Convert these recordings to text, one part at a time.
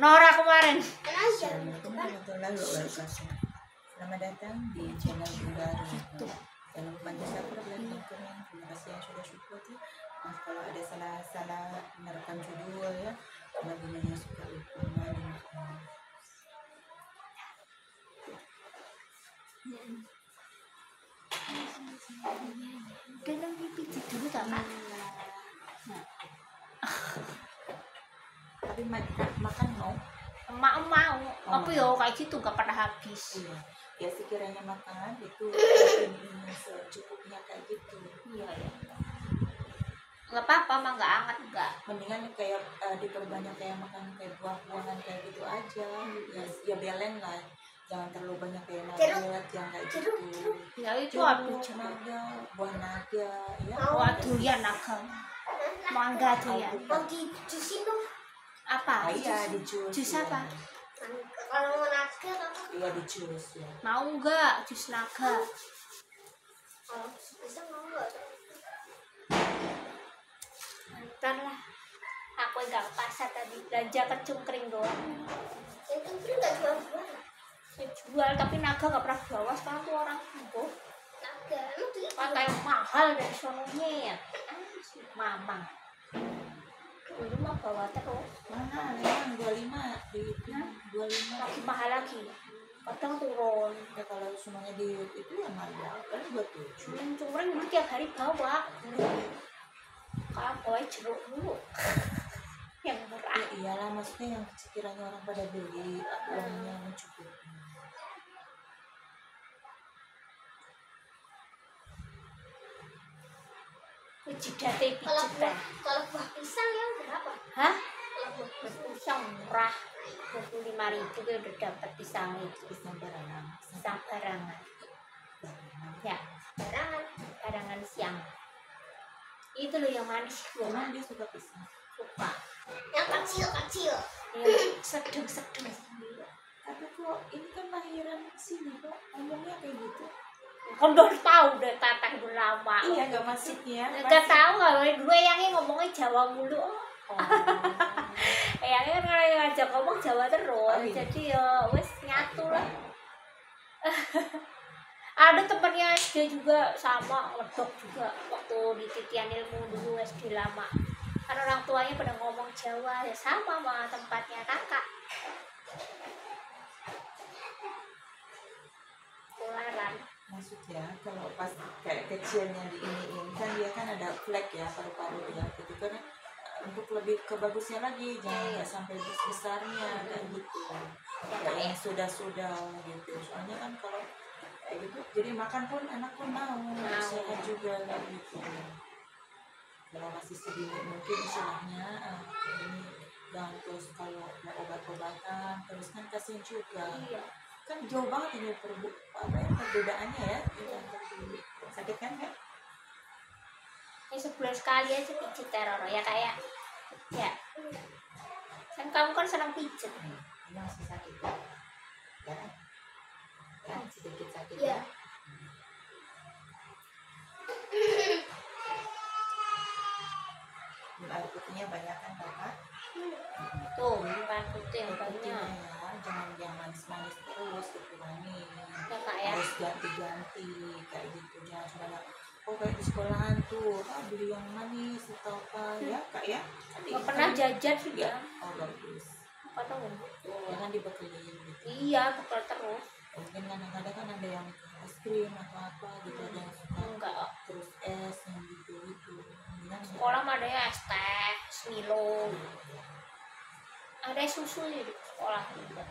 Nora kemarin. Assalamualaikum warahmatullahi wabarakatuh. Selamat datang di channel Bunda Rumahku. Jangan lupa subscribe dan komen. Terima kasih yang sudah support ya. Maaf kalau ada salah merekam judul ya. Kalau gunanya suka lupa dimaafkan. Dalam pipit dulu tak Mak? Tapi makan mau? Emak mau. Apa ya kayak gitu gak pernah habis. Iya. Ya sekiranya makan itu ini secukupnya kayak gitu. Iya ya. Nggak apa-apa mah nggak anget enggak. Mendingan kayak diperbanyak kayak makan kayak buah-buahan kayak gitu aja. Ya belen lah. Jangan terlalu banyak kayak nugget yang kayak gitu. Ya itu aduh naga, buah naga ya. Waduh ya naga. Mangga tuh ya. Bagi jusin dong. Apa? Iya di jus. Jus ya. apa? Kalau mau naga apa? Iya di jus ya. Mau enggak jus naga? Kalau bisa mau nggak? Ntar lah. Aku enggak ke pasar tadi belanja kecungkring doang. Itu kan nggak jual-jual. Saya jual tapi naga nggak pernah bawa sekarang tuh orang bu. Naga, emang tuh Pakai mahal dari sononya ya. Mamang. Dulu mah bawa terus. Mana yang 25 di 25 Lagi mahal lagi. Kadang turun. ya kalau semuanya di itu ya mahal kan 27. Cungkring dulu tiap hari bawa. Kalau bawa jeruk dulu. Yang murah. Ya iyalah maksudnya yang sekiranya orang pada beli uangnya mencukupi. Pijit kalau pijit. kalau buah pisang yang berapa? Hah? Kalau buah pisang Pisang murah. 25.000 gue udah dapat pisang itu. Pisang barangan. Pisang barangan. Ya, barangan. barangan siang. Itu loh yang manis gue. Emang dia suka pisang. Suka. Yang kecil-kecil. Yang sedang-sedang. Tapi kok ini kan lahiran sini kok ngomongnya kayak gitu. Kan udah tahu deh tatah udah lama. Iya nggak masuknya. Nggak tahu kalau dulu yang ngomongnya Jawa mulu. Oh. Yang kan kalau ngajak ngomong Jawa terus. Oh, iya. Jadi ya wes nyatu lah. Ada temennya SD juga sama wedok juga waktu di titian ilmu dulu SD lama. Kan orang tuanya pada ngomong Jawa ya sama sama tempatnya kakak. Tularan. Maksudnya kalau pas kayak kecilnya di ini kan dia kan ada flek ya paru-paru ya gitu kan untuk lebih ke bagusnya lagi jangan nggak sampai besarnya kayak gitu kayak yang sudah gitu soalnya kan kalau kayak gitu jadi makan pun anak pun mau sehat juga lah gitu kalau masih sedini mungkin istilahnya ini jangan terus kalau mau obat-obatan terus kan kasihan juga Iya. kan jauh banget ini perbedaannya ya sakit kan Kak? Ini sebulan sekali aja pijit teror ya kayak ya kan kamu kan senang pijit. Ini masih sakit ya kan sedikit sakit Iya. ya air putihnya banyak kan Kakak? Tuh minum putih yang Air putihnya banyak ya jangan yang manis-manis terus dikurangi ya kak ya. harus ganti-ganti kayak gitu jangan cuma kayak di sekolahan tuh beli yang manis atau apa ya Kak ya Nggak pernah jajan sih ya ya. oh bagus Apa tahu? jangan dibekelin gitu Iya bekal terus. mungkin kadang-kadang kan ada yang es krim atau apa gitu ada yang suka Enggak. terus es yang gitu mendingan Sekolah mah ada ya es teh, es Milo. Ada es susu ya di sekolah juga.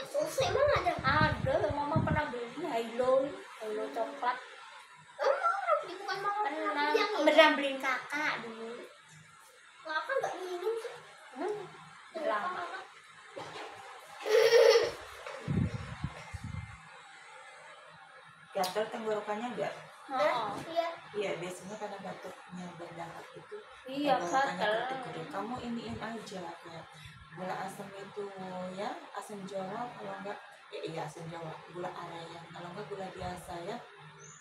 Susu emang ada? Ada, mama pernah beli Hilo coklat. Emang orang beli bukan mama Pernah, yang ini. pernah beliin kakak dulu. Kakak nggak minum sih. Lama. gatal tenggorokannya enggak Oh, Iya. iya biasanya karena batuknya berdahak itu iya tenggorokannya gatel. kering kamu iniin aja kayak gula asam itu ya asam jawa kalau enggak iya asam jawa gula aren kalau enggak gula biasa ya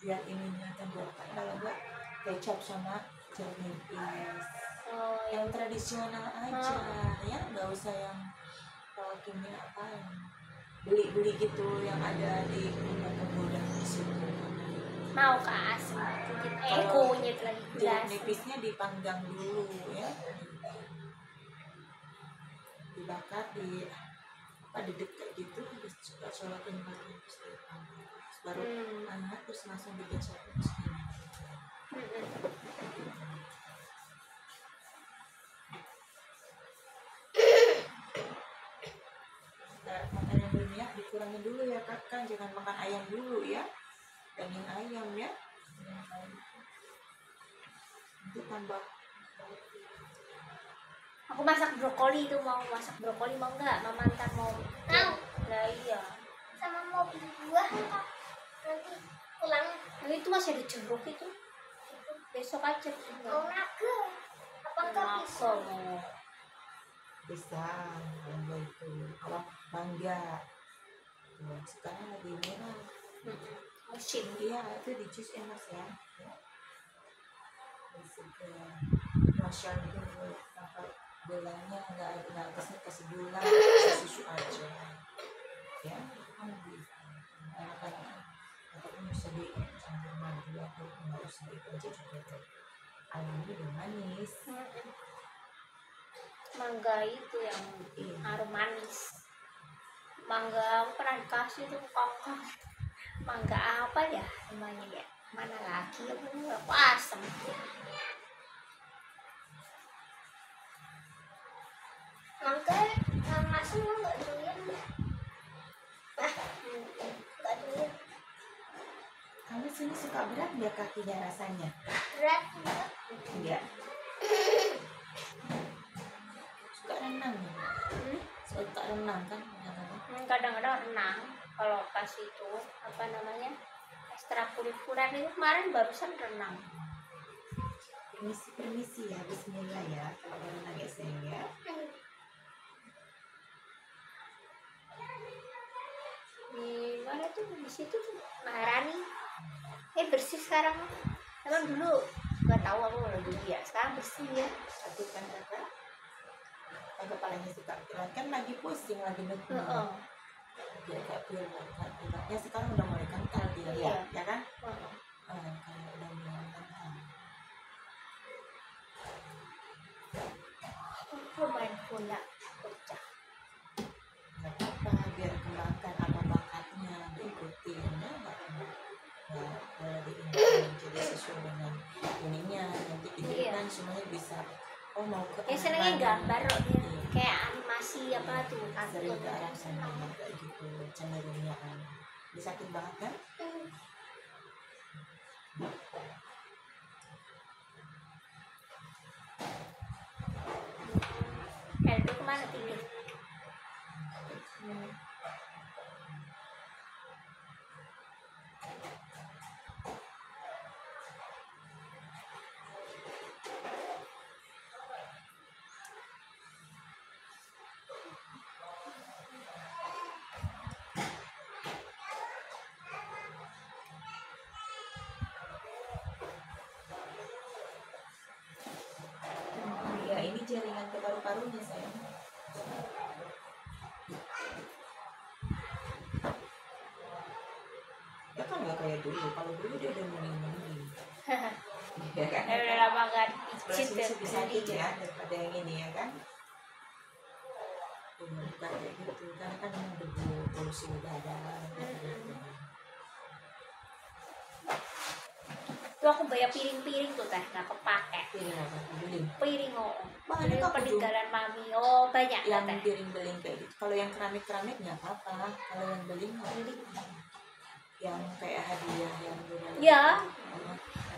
biar ininya tenggorokan kalau enggak kecap sama jeruk nipis Oh, yang tradisional aja ya nggak usah yang kalau kimia apa yang beli gitu yang ada di toko dan di situ. Mau ke asam Kalau kunyit lagi jeruk gelas. nipisnya dipanggang dulu ya, dibakar di apa didekat gitu, terus coba colokin lagi terus dipanggang, terus baru hangat terus langsung digeser terus gini. Makanan berminyak dikurangi dulu ya kakak, jangan makan ayam dulu ya, daging ayam ya, itu tambah. Aku masak brokoli itu, mau masak brokoli mau nggak? Mama ntar mau. Mau. Lah iya. Sama mau beli buah Kak. Nanti pulang Nah, itu masih ada jeruk itu. Besok aja. mau naga. Apa enggak bisa? mau. Bisa, mangga itu apa mangga tuh, sekarang lagi murah. Musim. Iya itu di jus enak ya, segar masyal itu apa gulanya nggak kasih gula, kasih susu aja ya, anak-anak ataupun bisa dicampur madu atau nggak usah itu aja juga tuh alami udah manis. Mangga itu yang Iya. harum manis. Mangga aku pernah dikasih tuh kakak. Mangga apa ya namanya ya? Mana lagi aku asam. Mangga masuk enggak doyan. Enggak doyan. Kamu sini suka berat nggak kakinya rasanya? Berat enggak? Enggak. Suka renang ya? Suka renang kan kadang-kadang. Kadang-kadang renang kalau pas itu apa namanya ekstrakurikuler itu kemarin barusan renang. Permisi ya, bismillah ya, kalau renang ya sayang ya. Di mana tuh di situ tuh Maharani. Bersih sekarang. Emang dulu nggak tahu aku lagi ya. Sekarang bersih ya. Tapi kan kakak kepalanya suka kan lagi pusing, lagi nutut. Dia kayak pilek kan, pileknya sekarang udah mulai kental dia ya, ya kan? Kalau udah mulai kental. Aku main bola pecah. Nggak apa-apa, biar kembangkan apa bakatnya, diikutin ya, nggak boleh diikutin jadi sesuai dengan ininya, nanti ini kan semuanya bisa. Oh mau ke Senengnya gambar loh dia. Kayak animasi apa tuh sering kartun ke arah sana kayak gitu cenderungnya kan. Dia sakit banget kan? Heldo kemana tidur? Ya ini jaringan ke paru-parunya sayang. Ya kan nggak kayak dulu, kalau dulu dia udah mending-mending. Ya kan? Udah lama gak Sebelah sini dicit lebih sakit ya daripada yang ini ya kan? Bukan kayak gitu, karena kan memang debu, polusi udara. Tuh aku bayar piring-piring tuh teh nggak kepake. Piring apa? Beling. Piring Banyak piring apa tuh? peninggalan mami banyak Yang teh. piring beling kayak gitu. Kalau yang keramik nggak apa-apa. Kalau yang beling nggak. Yang kayak hadiah yang benar. Ya.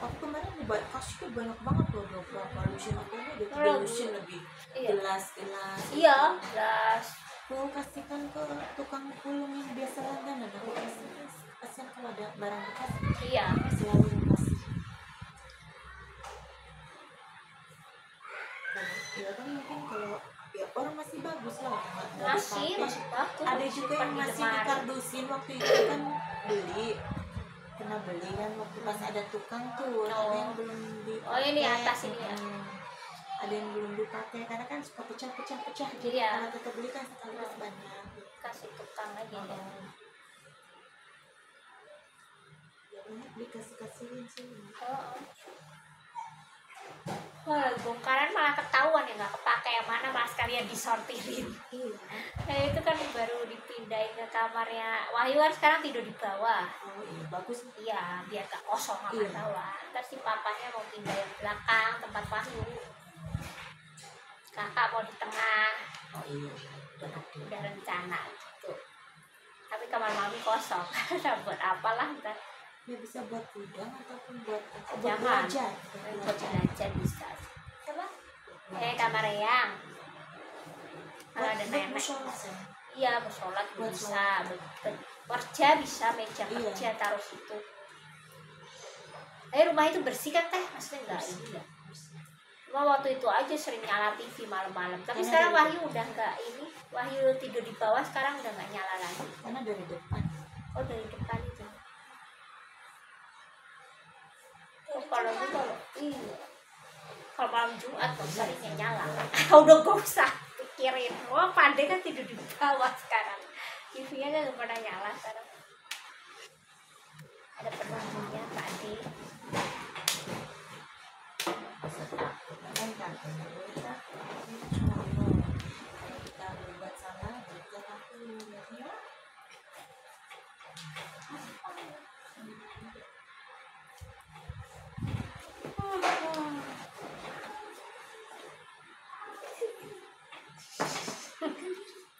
Aku kemarin kasih tuh banyak banget loh, berapa lusin aku ini ada 3 lusin lebih. Gelas. Iya, gelas. Aku kasihkan ke tukang pulung yang biasa langganan. Aku kasih kasihan kalau ada barang bekas. Iya. Selalu kasih. Ya kan mungkin kalau ya orang masih bagus lah, Masih bagus. ada juga yang masih dikardusin waktu itu kan pernah beli kan waktu pas ada tukang tuh ada yang belum di ini atas ini ya. ada yang belum dipakai karena kan suka pecah-pecah jadi Iya. kalau kita beli kan sekaligus banyak. Kasih tukang aja deh. Ya banyak dikasih-kasihin sih. Oh. Wah, bongkaran malah ketahuan ya, nggak kepake yang mana malah sekalian disortirin. Iya. Nah itu kan baru dipindahin ke kamarnya Wahyu, kan sekarang tidur di bawah. Oh iya bagus. Iya, biar gak kosong kamar Iya. bawah. Terus si papanya mau pindah yang belakang tempat Wahyu. Kakak mau di tengah, Oh iya. Udah gede. udah rencana gitu. Tapi kamar mami kosong. Buat apalah ntar. Ya bisa buat gudang ataupun buat Jangan. belajar. Buat belajar bisa. Coba. Kamar Eyang. Kalau ada Buat nenek. musola, Sen. Iya, bersolat Buat bisa, kerja bisa, meja Iya. kerja taruh situ. Rumah itu bersih kan teh, maksudnya enggak ini ya. Cuma waktu itu aja sering nyala TV malam-malam. Tapi Karena sekarang dari- Wahyu udah enggak ini. Wahyu tidur di bawah sekarang udah enggak nyala lagi. Karena dari depan. Oh dari depan itu. Oh, kalau iya. Kalau malam Jumat tuh seringnya nyala. Udah gak usah pikirin. Wah pandai kan tidur di bawah sekarang. TV-nya kan gak pernah nyala sekarang. Ada penunggunya Pak Ade. Kan kan. Cuma mau kita berbuat salah, kita takut. Ya.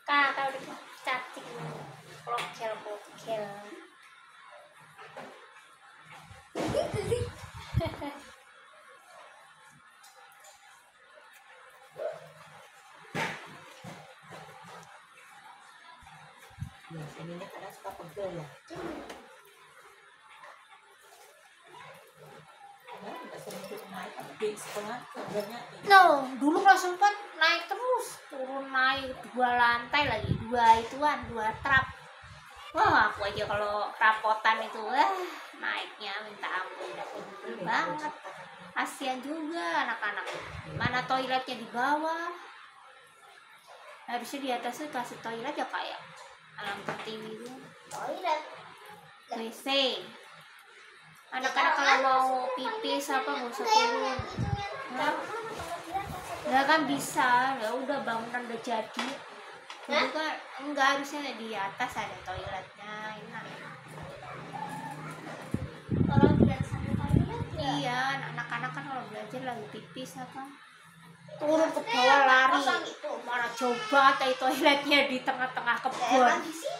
Kakak udah cacing. Klokel. Ya, ininya kadang suka pegel ya. Ya, nggak sering turun naik di sekolah kabarnya. No, dulu kelas 4 naik terus. Turun naik 2 lantai lagi. 2 trap. Wah, aku aja kalau rapotan itu, naiknya minta ampun. Udah pegel banget. Kasian juga anak-anak. Mana toiletnya di bawah. Harusnya di atasnya kasih toilet ya kayak alam pertiwi itu. Toilet. WC. Anak-anak kalau mau pipis apa nggak usah turun. Nggak kan bisa, ya udah bangunan udah jadi. Dulu kan enggak, harusnya di atas ada toiletnya. Enak. Kalau tidak sampai toilet ya. Iya, anak-anak kan kalau belajar lagi pipis apa turun ke bawah lari. Kosong gitu. Mana coba toiletnya di tengah-tengah kebun. Emang di sini.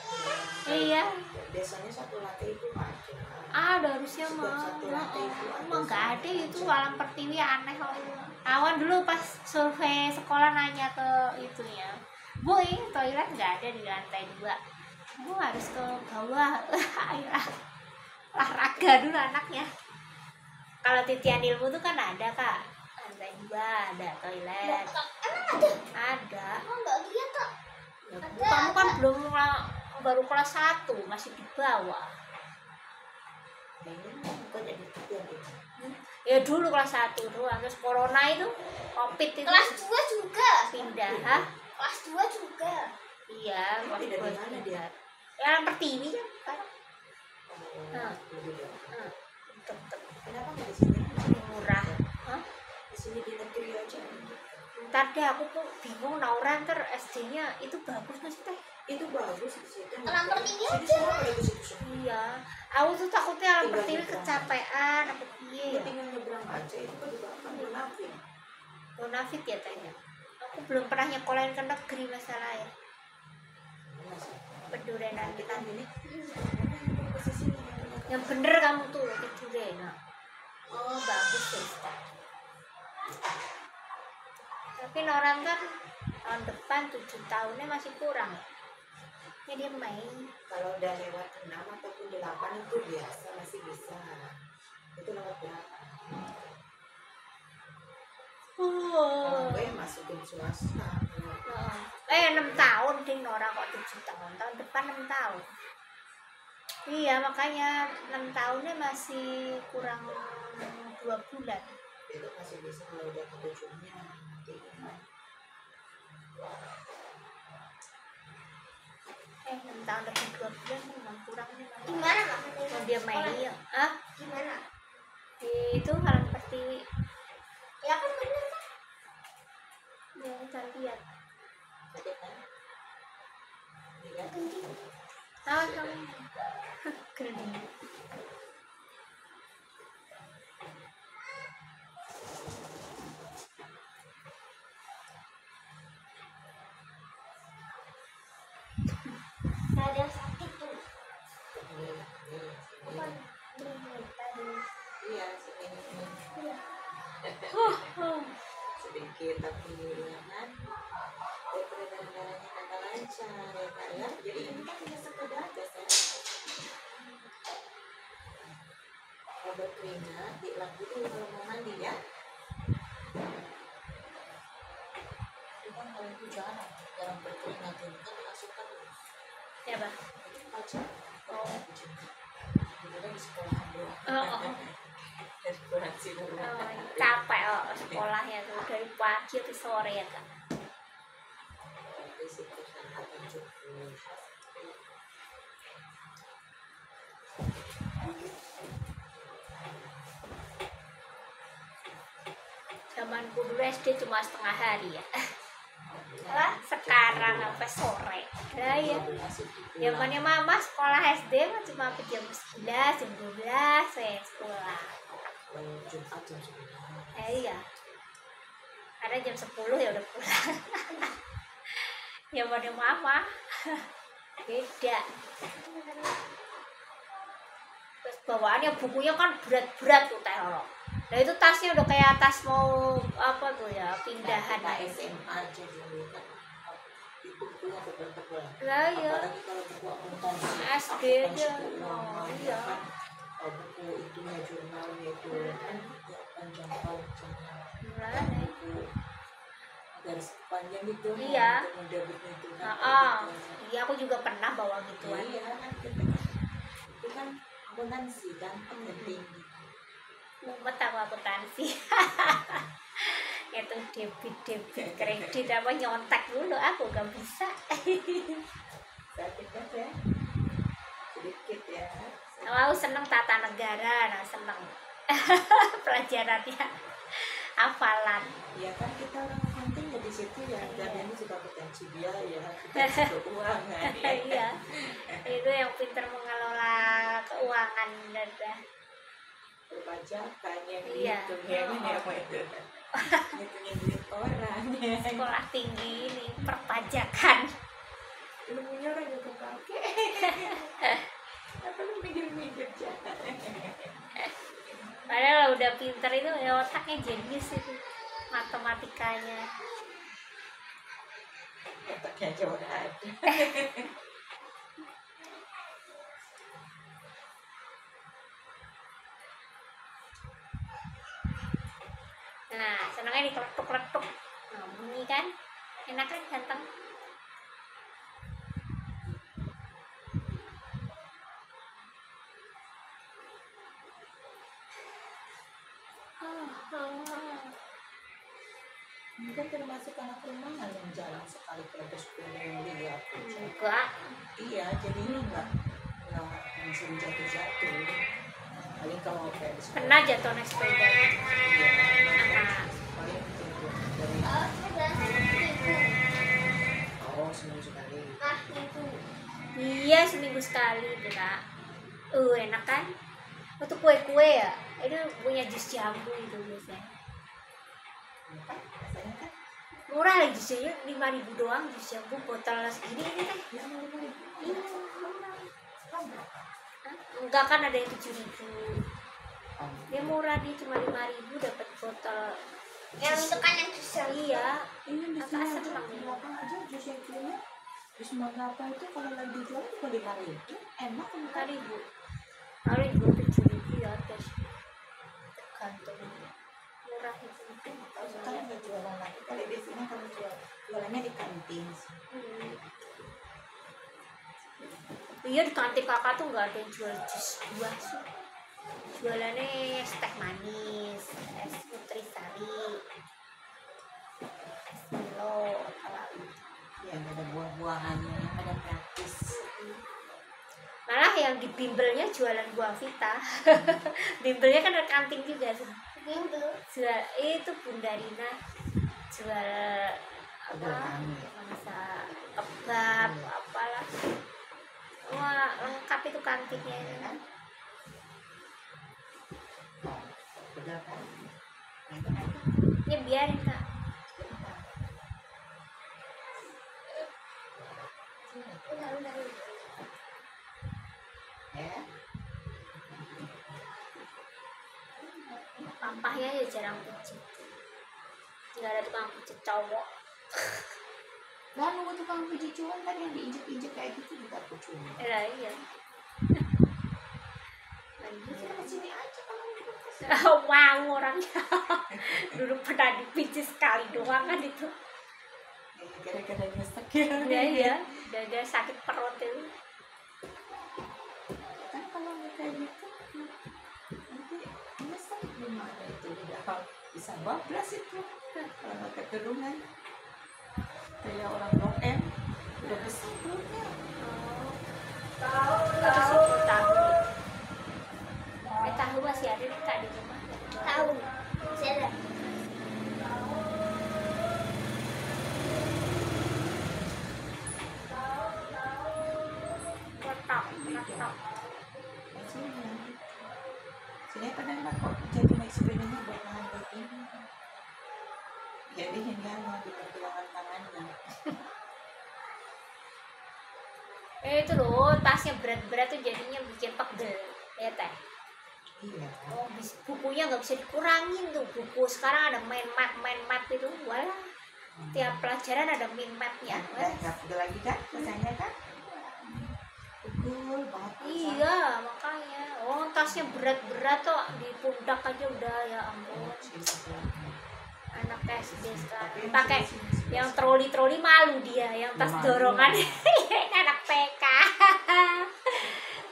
Iya, Biasanya satu lantai itu aja. ada harusnya mah. Satu lantai itu Emang nggak ada itu alam pertiwi, aneh loh. Awan dulu pas survei sekolah nanya ke itunya, Bu, ini toilet nggak ada di lantai 2. Bu harus ke bawah. Ayolah, olahraga dulu anaknya. Kalau titian ilmu tuh kan ada kak, lantai 2 ada toilet. Emang ada? Ada. Oh nggak lihat kok. Ya, kamu kan belum baru kelas 1, masih di bawah. Ini bukan jadi yang itu. Ya dulu kelas 1 doang, terus corona itu, covid itu Kelas 2 juga. pindah. Hah? Kelas 2 juga. Iya, Emang waktu pindah di kelas mana 3. dia? Ya alam pertiwi kan sekarang. Lebih dekat. Deket, Kenapa nggak di sini? murah. Hah? Di sini di negeri aja. Ntar deh aku tuh bingung Naura ntar SD-nya itu bagus nggak sih teh? Itu bagus di situ. Alam pertiwi Sini aja. semua ada di situ semua. Iya, aku tuh takutnya alam Tinggal pertiwi nyebrang. kecapean apa piye Iya, ya. tinggal nyebrang aja itu kan juga kan Bonafit. Bonafit ya tehnya. Aku belum pernah nyekolahin ke negeri masalahnya. Pedurenan Kita kita. ini posisinya Yang bener kamu tuh Pedurena. Oh bagus ya Ustaz. Tapi orang kan tahun depan 7 tahunnya masih kurang. Ya dia main. kalau udah lewat 6 ataupun 8 itu biasa masih bisa. Itu lewat berapa? Kalau gue masukin swasta. 6 tahun ding Nora kok 7 tahun. Tahun depan 6 tahun. Iya makanya 6 tahunnya masih kurang 2 bulan. Itu masih bisa kalau udah ketujuhnya. Tahun lebih 2 bulan memang kurang nih Mas. Gimana kak? Oh, dia main ah Gimana? itu Halang Pertiwi Ya kan bener kan? yang kita lihat. Tahu kamu keren. Gak ada yang sakit tuh. Bukan. Iya, sedikit. Sedikit tapi kan peredaran darahnya kata lancar ya Kak ya. Jadi ini kan hanya sekedar gas ya. Kalau berkeringat dilakukan dulu kalau mau mandi ya. Itu kan kalau itu jarang berkeringat ini kan dimasukkan Ya Bang. aja. Oh. Kita di sekolah dulu. Dari kurang sih dulu. Capek sekolahnya tuh dari pagi sampai sore ya Kak. Risiko kesehatan cukup. Zamanku dulu SD cuma setengah hari ya. Sekarang sampai sore. Lah ya. Zamannya mama sekolah SD mah cuma sampai jam 11, jam 12 saya sekolah. Jumat jam 9. Iya. Ada jam 10 ya udah pulang. Zamannya mama. Beda. Terus bawaannya bukunya kan berat-berat tuh Teh Roro. Nah itu tasnya udah kayak tas mau apa tuh ya pindahan. Nah, SMA aja dulu kan itu bukunya tebal-tebal. Lah ya. Apalagi kalau buku akuntansi SD aja. Oh, iya. Buku itunya jurnalnya itu kan ya, panjang Gimana? buku garis panjang gitu. Iya. Debitnya itu kan. Iya aku juga pernah bawa gituan. Iya kan kita itu kan akuntansi kan penting. Mumet aku akuntansi. Itu debit kredit apa nyontek dulu aku gak bisa. Sakit kan ya sedikit ya. Aku seneng tata negara, nah seneng pelajarannya hafalan. Ya kan kita orang penting ya di situ ya dan ini juga potensi biaya kita keuangan ya. Iya, itu yang pintar mengelola keuangan dan Perpajakan yang Iya. dihitung ya kan ya apa itu ngitungin duit orang ya. sekolah tinggi ini perpajakan. Ilmunya orang juga pakai apa lu mikir-mikir jangan. Padahal udah pinter itu ya otaknya jenius itu matematikanya. Otaknya aja udah ada. Nah senangnya dikeletuk-letuk. Nah bunyi kan enak kan ganteng. Mungkin termasuk anak rumahan yang jalan sekali ke sekolah yang lihat. Enggak. Iya, jadi enggak langsung jatuh-jatuh. Paling kalau kayak di sekolah. Pernah jatuh naik sepeda. Iya, Nah, paling itu dari seminggu sekali. iya seminggu sekali itu Kak. Enak kan? Itu kue-kue ya. Itu punya jus jambu itu biasanya. Rasanya kan Murah lagi jusnya 5.000 doang jus jambu botol segini ini teh. Iya, murah. Enggak kan ada yang 7.000. Dia murah dia cuma 5.000 dapat botol. Yang itu kan yang susah. Iya. ini di Agak sini senang. di belakang aja jus yang punya jus mangga apa itu kalau lagi dijual cuma 5.000 enak kan 5.000. Paling 7.000 ya guys. Tergantung murah itu. sekarang nggak jualan lagi kalau di sini kalau jualannya di kantin sih. Iya di kantin kakak tuh nggak ada yang jual jus buah sih. Jualannya es teh manis, es nutrisari. kan ada buah-buahannya yang pada praktis. Malah yang di bimbelnya jualan buah vita. Bimbelnya kan ada kantin juga tuh. Bimbel. Jual itu Bunda Rina jual apa masa kebab apalah, wah lengkap itu kantinnya ini kan. Udah kan. Ya biarin kak. Udah. Ya. Pampahnya ya jarang pijit, nggak ada tukang pijit cowok. Nah, nunggu tukang pijit cuman kan yang diinjek-injek kayak gitu juga cuma. Iya. Ke sini aja kalau gitu. Wow orangnya dulu pernah dipijit sekali doang kan itu. Gara-gara nyesek ya. Iya, udah sakit perut itu. Kan kalau nggak kayak gitu nanti nyesek gimana itu udah bisa bablas itu kalau nggak keturunan kayak orang Blok M udah besar perutnya. Tahu. Tahu masih ada nih kak di rumah. Tahu. Saya Letak. Sini padahal kok jadi naik sepedanya buat nahan berat ini. Jadi ini mau diperkirakan tangannya. Itu loh tasnya berat-berat tuh jadinya bikin pegel ya teh. Iya. Oh, bukunya nggak bisa dikurangin tuh buku sekarang ada main mat itu, walah tiap pelajaran ada main matnya. Nggak pegel lagi kan? Rasanya kan? Pegel banget. Iya makanya, oh tasnya berat-berat tuh di pundak aja udah ya ampun. Anak SD sekarang pakai yang troli malu dia, yang tas dorongan. Anak PK.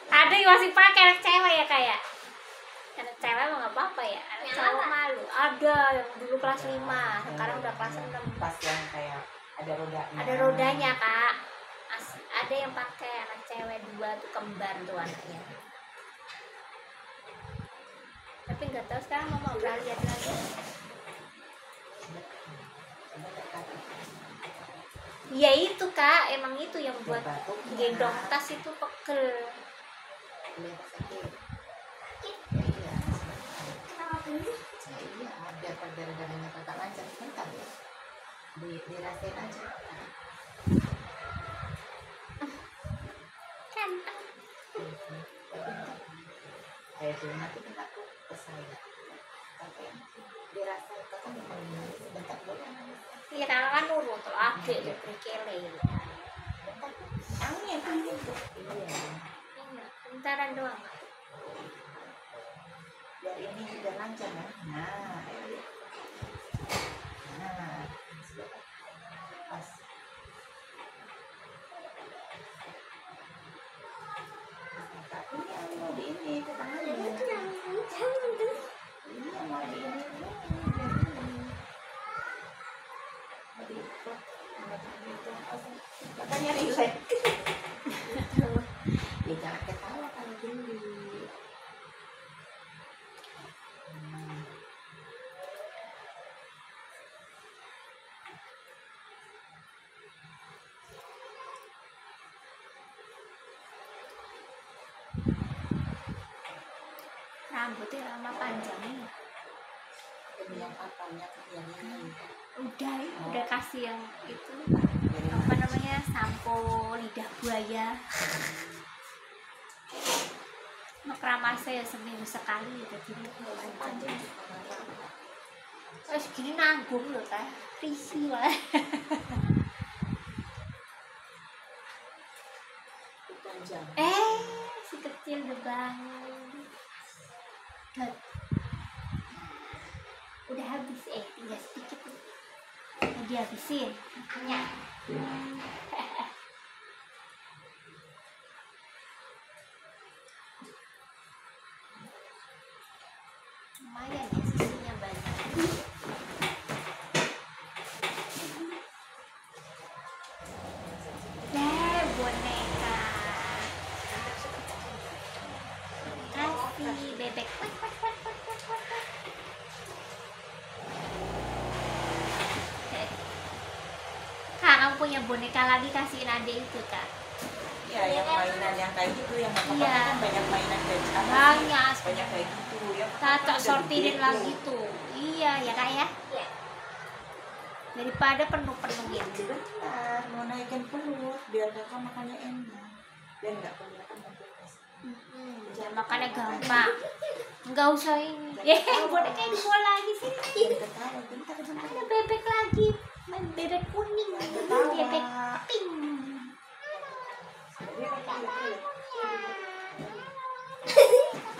Ada yang masih pakai anak cewek ya kayak. Anak cewek mah nggak apa-apa ya, anak cowok malu. Ada yang dulu kelas 5, sekarang udah kelas 6. Pas yang kayak ada rodanya. Ada rodanya kak. Ada yang pakai anak cewek 2 tuh kembar tuh anaknya. Tapi nggak tahu sekarang mama udah lihat lagi. Ya itu kak, emang itu yang buat gendong tas itu pegel. Iya, biar perdana-dananya kata lancar bentar ya. Dirasain aja. Kan Kayak dulu nanti kan aku ke saya. Sampai dirasain kata bentar boleh. iya kan nurut tuh adik tuh berkele. Angin tuh. Iya. Iya, bentaran doang. Biar ini juga lancar ya. Nah, ayo. Nah, pas. Tapi ini mau di ini ke tangannya. Iya mau di ini. Makanya relax. Ya jangan ketawa kalau dulu. Rambutnya lama panjangnya. Ini yang apanya yang ini. Udah kasih yang itu apa namanya sampo lidah buaya. Makramase ya seminggu sekali gitu jadi panjang. Terus gini nanggung loh teh, risi lah. Panjang. Si kecil udah bangun. Udah habis tinggal sedikit nih. Mau dihabisin makanya. Lumayan ya sisinya banyak. punya boneka lagi kasihin adek itu kak. Ya, yang mainan yang kayak gitu, yang nggak apa-apa Iya. kan banyak mainan kayak apa sih? Banyak. Banyak kayak gitu ya. Kakak Udah sortirin gede lagi tuh. tuh. Iya ya kak ya. Iya. Daripada penuh-penuh gitu. Bentar, mau naikin perut biar kakak makannya enak. Biar nggak kelihatan boneka. Ya, makannya gampang. Enggak usah ini. Boneka dibawa lagi sih. Jangan ketawa, bentar. Ada bebek lagi. Main bebek kuning. Ketawa. Bebek pink.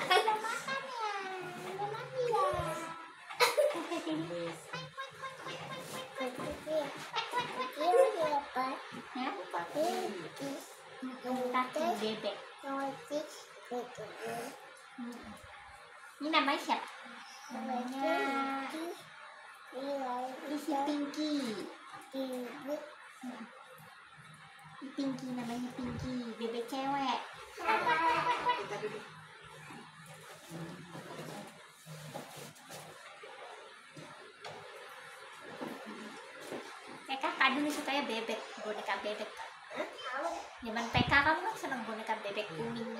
Ada makan ya. Ada mandi ya. Kecil ya apa? Ya, Kecil. kaki bebek. Kecil. Kecil. Ini namanya siapa? Namanya Isi Pinky. Pinky namanya Pinky, bebek cewek. Kita duduk. Kakak dulu sukanya bebek, boneka bebek. Zaman PK kamu kan seneng boneka bebek kuning.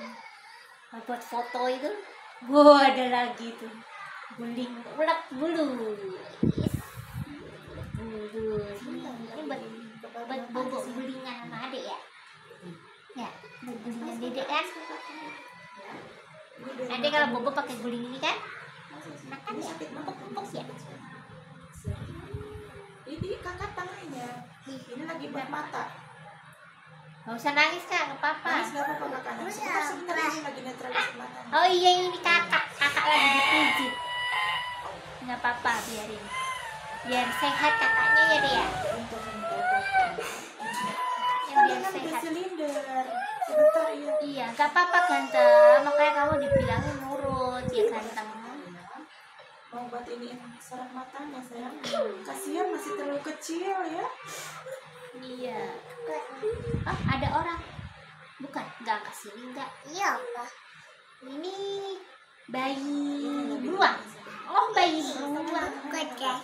Buat foto itu, wah ada lagi tuh. Guling ulet bulu. Bulu. Ini buat bobo gulingan sama adek ya. Ya, buat gulingan dedek kan. Adek kalau bobo pakai guling ini kan, makan ya, empuk-empuk ya. Ini kakak tangannya. Ini lagi buat mata. Gak usah nangis kak, gak apa-apa. Nangis nggak apa-apa kakak. Nangis sebentar ini lagi netralisir matanya. Oh iya ini kakak lagi dipijit. Nggak apa-apa biarin. Biar sehat kakaknya ya dia. Yang biar Kan udah sehat. silinder. Sebentar ya. Iya, nggak apa-apa ganteng. Makanya kamu dibilangin nurut ya ganteng. Mau buat ini saraf matanya sayang. Kasihan masih terlalu kecil ya. Iya. Oh ada orang. Bukan, nggak kesini nggak. Iya apa? Ini bayi beruang. Oh bayi beruang. Kecil.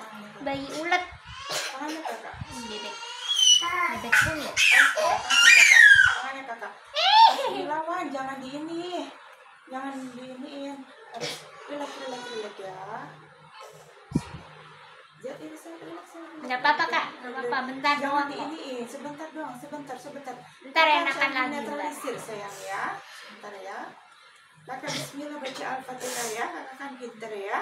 Bayi ulet. Tangannya kakak. Ini bebek. Bebek kulit. Tangannya kakak. Dilawan, jangan di ini. Jangan diiniin. Harus relax ya. Jadi relax. Nggak apa-apa kak. Nggak apa-apa. Bentar Jangan doang kok. diiniin. Sebentar doang. Sebentar. Ntar Kakak enakan jangan lagi, netralisir sayang ya. Bentar ya. Kakak bismillah baca Al-Fatihah ya. Kakak kan pinter ya.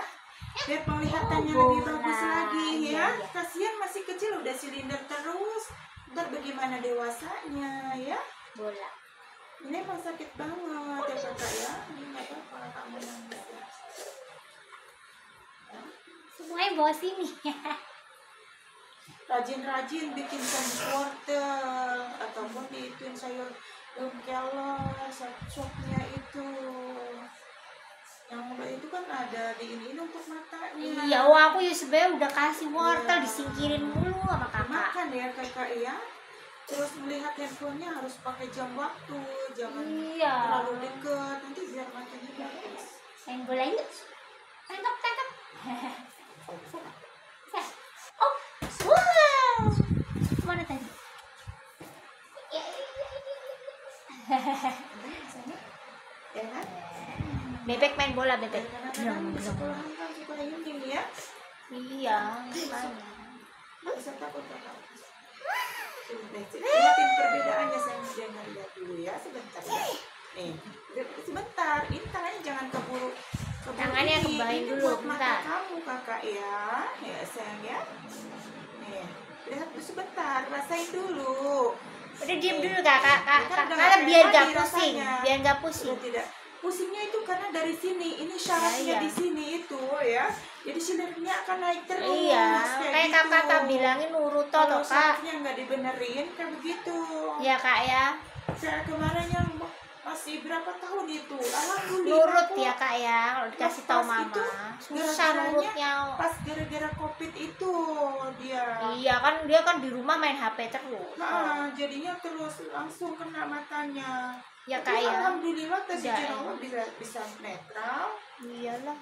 Biar penglihatannya Oh, lebih bola. bagus lagi Iya, ya. iya. Kasihan masih kecil udah silinder terus. Ntar bagaimana dewasanya ya. Bola. Ini emang sakit banget ya kakak ya. Ini nggak apa-apa kamu nangis ya. Semuanya bawa sini. Rajin-rajin bikin wortel ataupun diituin sayur kelor, sopnya itu. Yang mulai itu kan ada diinin untuk matanya. Iya, oh aku ya sebenarnya udah kasih wortel Iya. disingkirin mulu sama kakak. Makan ya kakak ya. Terus melihat handphonenya harus pakai jam waktu, jangan Iya. terlalu dekat, nanti biar matanya bagus. Main bola yuk. Tangkap. Oh, wow. Mana tadi? Ya kan? Bebek main bola bebek. Kadang-kadang di sekolahan kan suka ini ya. Iya. Gimana? Bisa takut kakak. Lihatin perbedaannya saya jangan lihat dulu ya sebentar ya. Nih, sebentar. Ini tangannya jangan keburu. Tangannya ini. kebahin Ini dulu, buat mata bentar. kamu kakak ya. Ya sayang ya. Nih, lihat dulu sebentar. Rasain dulu. Udah diem dulu kakak. Kan udah Karena nggak biar enak gak nih pusing. rasanya. Biar gak pusing. Sudah tidak. Pusingnya itu karena dari sini. Ini syaratnya Iya. di sini itu ya. Jadi sinernya akan naik terus. Iya. Kayak gitu. kakak tak bilangin nurut toh Kalau kak. syarafnya nggak dibenerin kayak begitu. Ya kak ya. Saya kemarin yang masih berapa tahun itu, alhamdulillah. Nurut kok. ya kak ya. Kalau dikasih tahu Pas mama. itu, Susah gara-garanya nurutnya. Pas gara-gara covid itu dia. Iya kan dia kan di rumah main HP terus. Nah, jadinya terus langsung kena matanya. Ya Tapi kak ya. alhamdulillah tadi Udah, jerawat bisa netral. Iyalah.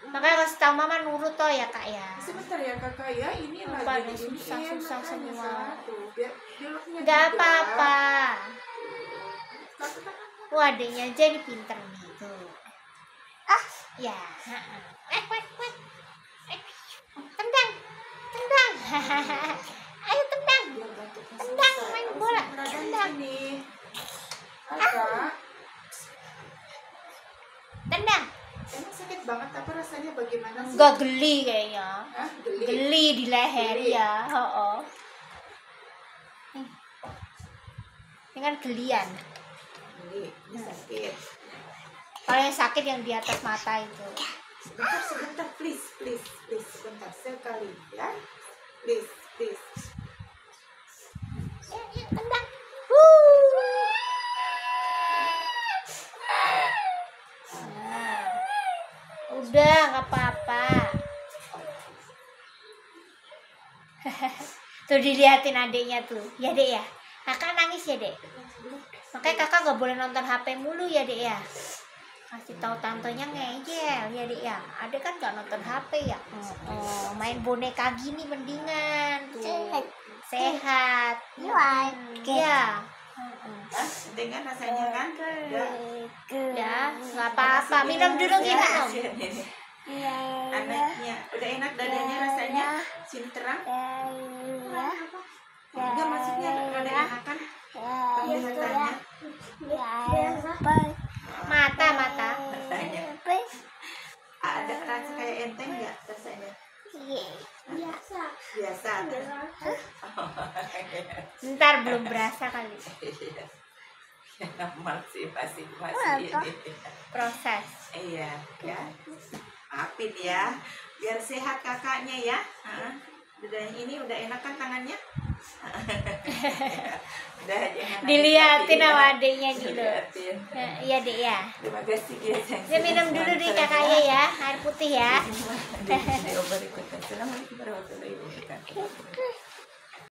Makanya kasih tahu mama nurut toh ya kak ya. Sebentar ya kakak ya, ini Apa lagi nih, diginiin susah makanya semua. tuh, biar Joloknya Nggak juga. apa-apa. Satu tangan. Wah, adeknya aja nih pinter nih tuh. Ya. Tendang, tendang. Ayo tendang, Biar bentuknya tendang selesai. main Harus bola, berada di tendang, sini. Kakak, tendang. emang sakit banget apa rasanya bagaimana sih? Enggak, geli kayaknya. Hah? Geli? Geli di leher Geli. ya. Oh. Ini kan gelian. Geli, ini sakit. Kalau yang sakit yang di atas mata itu. Sebentar, please, sebentar, sekali, ya. Please. Tendang. Nah, udah nggak apa-apa. Tuh diliatin adiknya tuh, ya dek ya. Kakak nangis ya dek. Makanya kakak nggak boleh nonton HP mulu ya dek ya. Kasih tahu tantenya ngeyel ya dek ya. Adek kan nggak nonton HP ya. Main boneka gini mendingan tuh. Sehat. Ya. Hah? Dengan rasanya kan? Ya, nggak apa-apa. Minum dulu Ya, minum. sini. Anaknya, udah enak dadanya rasanya? Sini terang? Enggak, maksudnya rada enakan penglihatannya. Mata. Rasanya. Ada rasa kayak enteng nggak rasanya? Biasa. Ntar belum berasa kali. Masih ini. Proses. Iya, ya. Maafin ya. Biar sehat kakaknya ya. Udah ini udah enak kan tangannya? Udah jangan Diliatin nangis sama lagi adiknya ya. gitu. Diliatin. Iya dek ya. Terima kasih ya. Saya minum dulu deh kakaknya ya, air putih ya. Video berikutnya. Assalamualaikum warahmatullahi wabarakatuh.